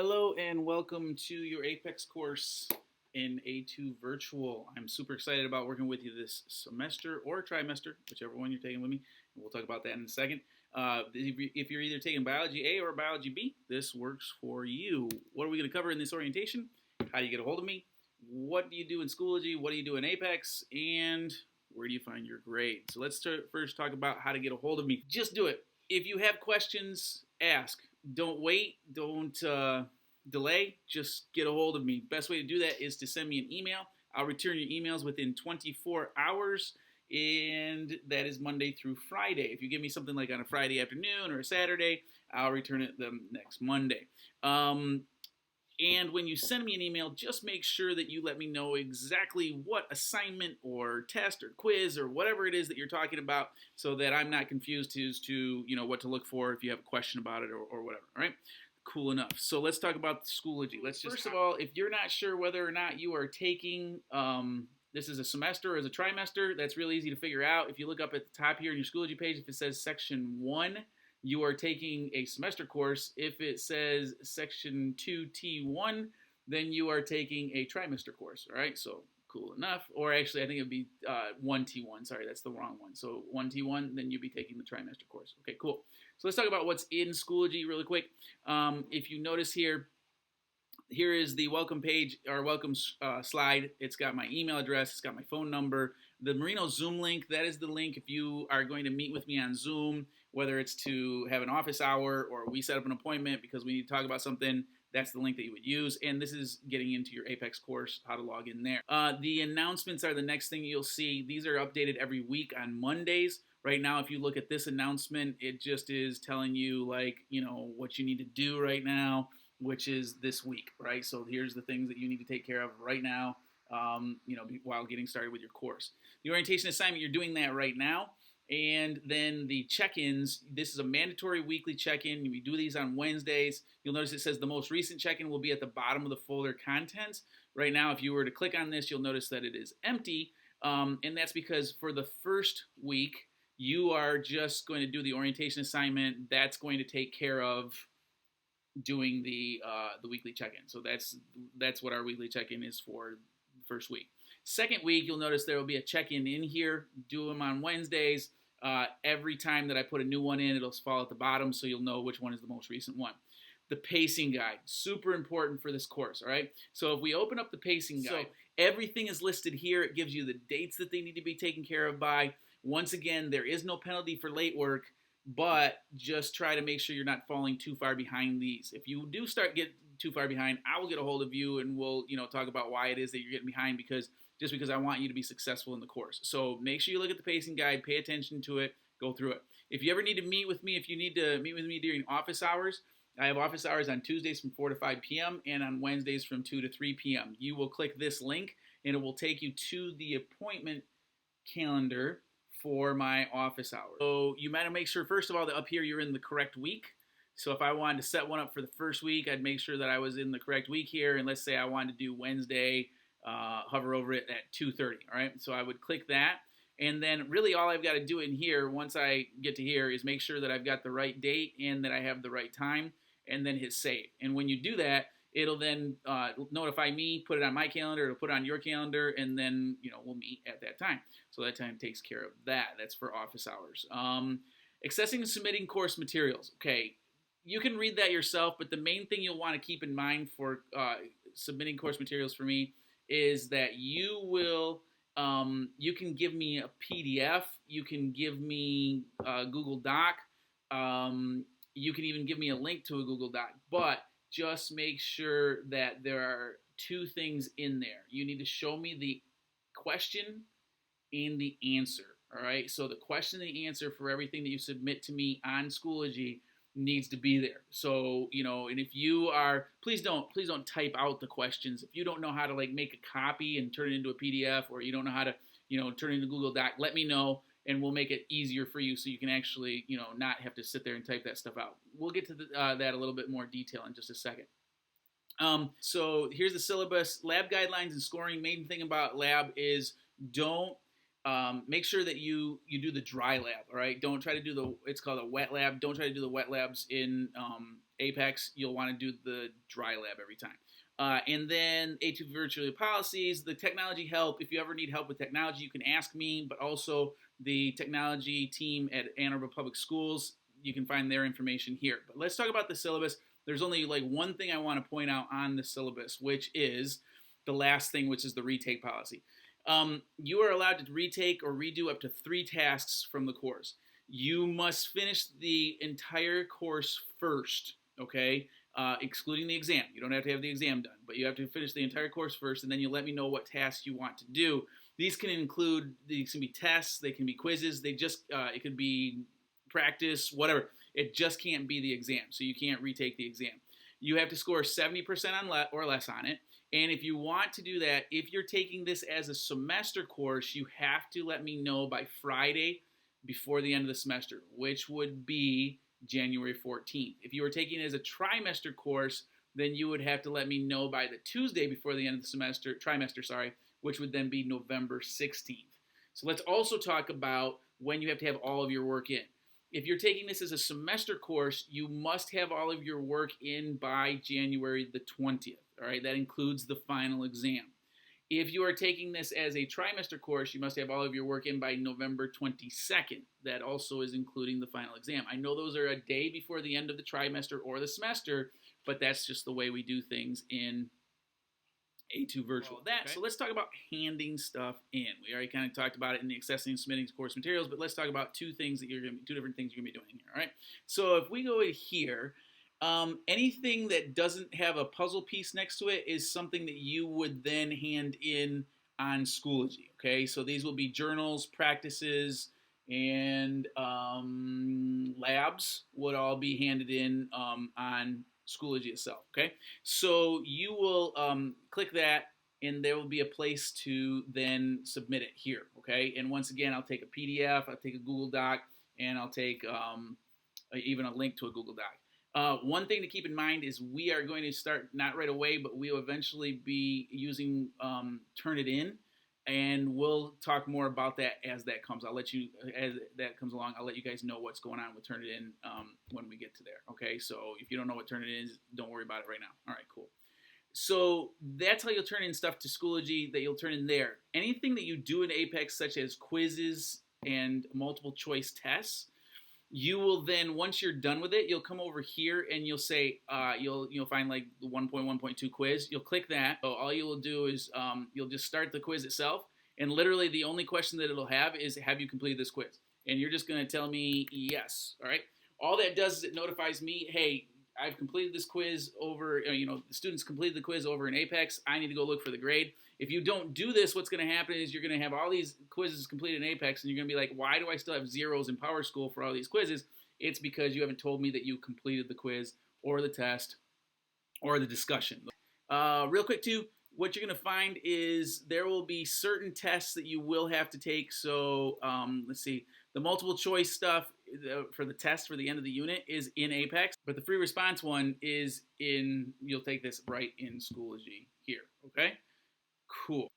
Hello and welcome to your Apex course in A2 Virtual. I'm super excited about working with you this semester or trimester, whichever one you're taking with me. And we'll talk about that in a second. If you're either taking Biology A or Biology B, this works for you. What are we going to cover in this orientation? How do you get a hold of me? What do you do in Schoology? What do you do in Apex? And where do you find your grade? So let's first talk about how to get a hold of me. Just do it. If you have questions, ask. Don't wait. Don't delay. Just get a hold of me. Best way to do that is to send me an email. I'll return your emails within 24 hours, and that is Monday through Friday. If you give me something like on a Friday afternoon or a Saturday, I'll return it the next Monday. And when you send me an email, just make sure that you let me know exactly what assignment or test or quiz or whatever it is that you're talking about, so that I'm not confused as to what to look for if you have a question about it or whatever. All right, cool enough. So let's talk about Schoology. First of all, if you're not sure whether or not you are taking this is a semester or as a trimester, that's really easy to figure out. If you look up at the top here in your Schoology page, if it says Section 1, you are taking a semester course. If it says Section 2T1, then you are taking a trimester course, all right? So cool enough. Or actually, I think it would be 1T1. Sorry, that's the wrong one. So 1T1, then you'd be taking the trimester course. Okay, cool. So let's talk about what's in Schoology really quick. If you notice here is the welcome page, or welcome slide. It's got my email address. It's got my phone number. The Marino Zoom link, that is the link if you are going to meet with me on Zoom, whether it's to have an office hour or we set up an appointment because we need to talk about something. That's the link that you would use. And this is getting into your Apex course, how to log in there. The announcements are the next thing you'll see. These are updated every week on Mondays. Right now, if you look at this announcement, it just is telling you, what you need to do right now, which is this week, right? So here's the things that you need to take care of right now, while getting started with your course. The orientation assignment, you're doing that right now. And then the check-ins, this is a mandatory weekly check-in. We do these on Wednesdays. You'll notice it says the most recent check-in will be at the bottom of the folder contents. Right now, if you were to click on this, you'll notice that it is empty. And that's because for the first week, you are just going to do the orientation assignment. That's going to take care of doing the weekly check-in. So that's what our weekly check-in is for the first week. Second week, you'll notice there will be a check-in in here. Do them on Wednesdays. Every time that I put a new one in, it'll fall at the bottom, so you'll know which one is the most recent one. The pacing guide, super important for this course, all right? So if we open up the pacing guide, everything is listed here. It gives you the dates that they need to be taken care of by. Once again, there is no penalty for late work, but just try to make sure you're not falling too far behind these. If you do get too far behind, I will get a hold of you and we'll talk about why it is that you're getting behind, because I want you to be successful in the course. So make sure you look at the pacing guide, pay attention to it, go through it. If you ever need to meet with me, if you need to meet with me during office hours, I have office hours on Tuesdays from 4 to 5 p.m. and on Wednesdays from 2 to 3 p.m. You will click this link and it will take you to the appointment calendar for my office hours. So you might make sure, first of all, that up here you're in the correct week. So if I wanted to set one up for the first week, I'd make sure that I was in the correct week here. And let's say I wanted to do Wednesday, hover over it at 2:30, all right? So I would click that. And then really all I've got to do in here, once I get to here, is make sure that I've got the right date and that I have the right time, and then hit save. And when you do that, it'll then notify me, put it on my calendar, it'll put it on your calendar, and then we'll meet at that time. So that time takes care of that. That's for office hours. Accessing and submitting course materials. Okay, you can read that yourself, but the main thing you'll want to keep in mind for submitting course materials for me is that you will you can give me a PDF, you can give me a Google Doc, you can even give me a link to a Google Doc, but just make sure that there are two things in there. You need to show me the question and the answer, all right? So the question and the answer for everything that you submit to me on Schoology needs to be there. So, and if you are, please don't type out the questions. If you don't know how to make a copy and turn it into a PDF, or you don't know how to, turn it into Google Doc, let me know and we'll make it easier for you so you can actually, not have to sit there and type that stuff out. We'll get to that a little bit more detail in just a second. So here's the syllabus, lab guidelines and scoring. Main thing about lab is don't make sure that you do the dry lab, all right? Don't try to do it's called a wet lab. Don't try to do the wet labs in Apex, you'll want to do the dry lab every time. And then A2 virtual policies, the technology help. If you ever need help with technology, you can ask me, but also the technology team at Ann Arbor Public Schools. You can find their information here. But let's talk about the syllabus. There's only like one thing I want to point out on the syllabus, which is the last thing, which is the retake policy. You are allowed to retake or redo up to 3 tasks from the course. You must finish the entire course first, okay? Excluding the exam. You don't have to have the exam done, but you have to finish the entire course first, and then you let me know what tasks you want to do. These can be tests, they can be quizzes, it could be practice, whatever. It just can't be the exam, so you can't retake the exam. You have to score 70% or less on it. And if you want to do that, if you're taking this as a semester course, you have to let me know by Friday before the end of the semester, which would be January 14th. If you were taking it as a trimester course, then you would have to let me know by the Tuesday before the end of the trimester, which would then be November 16th. So let's also talk about when you have to have all of your work in. If you're taking this as a semester course, you must have all of your work in by January the 20th. All right, that includes the final exam. If you are taking this as a trimester course, you must have all of your work in by November 22nd. That also is including the final exam. I know those are a day before the end of the trimester or the semester, but that's just the way we do things in A2 Virtual. So let's talk about handing stuff in. We already kind of talked about it in the accessing and submitting course materials, but let's talk about two different things you're going to be doing here. All right. So if we go here, anything that doesn't have a puzzle piece next to it is something that you would then hand in on Schoology. Okay. So these will be journals, practices, and labs would all be handed in on Schoology itself, okay? So you will click that, and there will be a place to then submit it here, okay? And once again, I'll take a PDF, I'll take a Google Doc, and I'll take even a link to a Google Doc. One thing to keep in mind is we are going to start, not right away, but we will eventually be using Turnitin, and we'll talk more about that as that comes. As that comes along, I'll let you guys know what's going on with Turnitin when we get to there. Okay, so if you don't know what Turnitin is, don't worry about it right now. All right, cool. So that's how you'll turn in stuff to Schoology that you'll turn in there. Anything that you do in Apex, such as quizzes and multiple choice tests, you will then, once you're done with it, you'll come over here and you'll say, you'll find like the 1.1.2 quiz. You'll click that. So all you will do is you'll just start the quiz itself. And literally the only question that it'll have is, have you completed this quiz? And you're just going to tell me yes. All right. All that does is it notifies me, hey, I've completed this quiz over, the students completed the quiz over in Apex. I need to go look for the grade. If you don't do this, what's going to happen is you're going to have all these quizzes completed in Apex, and you're going to be like, why do I still have zeros in PowerSchool for all these quizzes? It's because you haven't told me that you completed the quiz or the test or the discussion. Real quick, too, what you're going to find is there will be certain tests that you will have to take. So let's see. The multiple choice stuff for the test for the end of the unit is in Apex, but the free response one is you'll take this right in Schoology here, okay? Cool.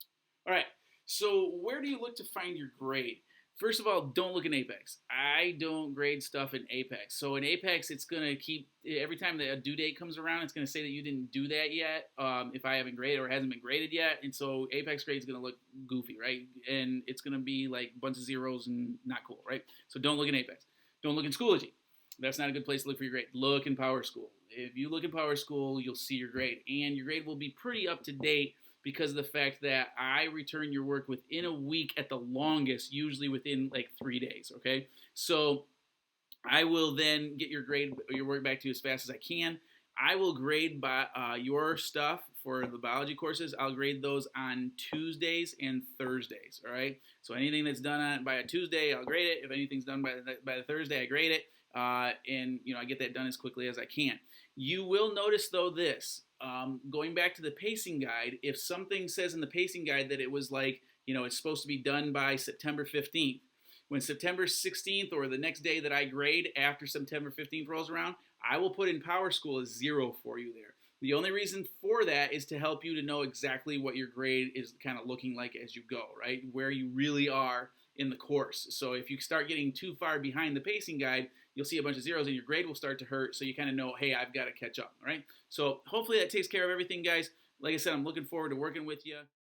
All right, so where do you look to find your grade? First of all, don't look in Apex. I don't grade stuff in Apex. So in Apex, it's going to keep, every time a due date comes around, it's going to say that you didn't do that yet if I haven't graded or hasn't been graded yet. And so Apex grade is going to look goofy, right? And it's going to be like a bunch of zeros and not cool, right? So don't look in Apex. Don't look in Schoology. That's not a good place to look for your grade. Look in PowerSchool. If you look in PowerSchool, you'll see your grade. And your grade will be pretty up to date because of the fact that I return your work within a week at the longest, usually within like 3 days, okay? So I will then get your work back to you as fast as I can. I will grade by your stuff for the biology courses. I'll grade those on Tuesdays and Thursdays, all right? So anything that's done by a Tuesday, I'll grade it. If anything's done by the Thursday, I grade it. And I get that done as quickly as I can. You will notice, though, this. Going back to the pacing guide, if something says in the pacing guide that it was like, it's supposed to be done by September 15th, when September 16th or the next day that I grade after September 15th rolls around, I will put in PowerSchool as 0 for you there. The only reason for that is to help you to know exactly what your grade is kind of looking like as you go, right? Where you really are in the course. So if you start getting too far behind the pacing guide, you'll see a bunch of zeros and your grade will start to hurt. So you kind of know, hey, I've got to catch up. All right. So hopefully that takes care of everything, guys. Like I said, I'm looking forward to working with you.